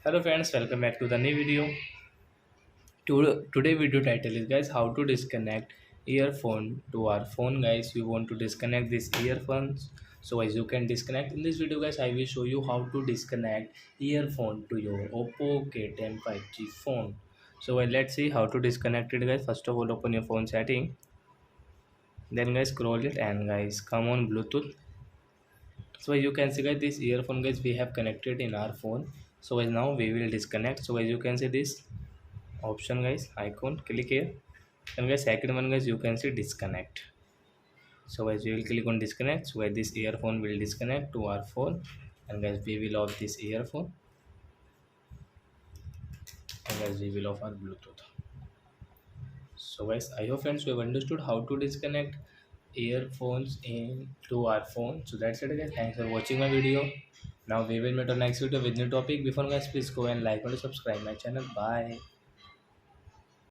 Hello friends, welcome back to the new video. Today video title is guys how to disconnect earphone to our phone guys. We want to disconnect these earphones. So as you can disconnect in this video guys, I will show you how to disconnect earphone to your Oppo K10 5G phone. So let's see how to disconnect it guys. First of all open your phone setting. Then guys scroll it and guys come on Bluetooth. So as you can see guys this earphone guys we have connected in our phone. So as now we will disconnect. So as you can see this option guys icon click here and guys second one guys you can see disconnect. So guys we will click on disconnect. So guys this earphone will disconnect to our phone and guys we will off this earphone and guys we will off our Bluetooth. So guys I hope friends you have understood how to disconnect earphones in to our phone. So that's it guys, thanks for watching my video. Now we will meet on next video with new topic. Before guys please go and like and subscribe my channel. Bye.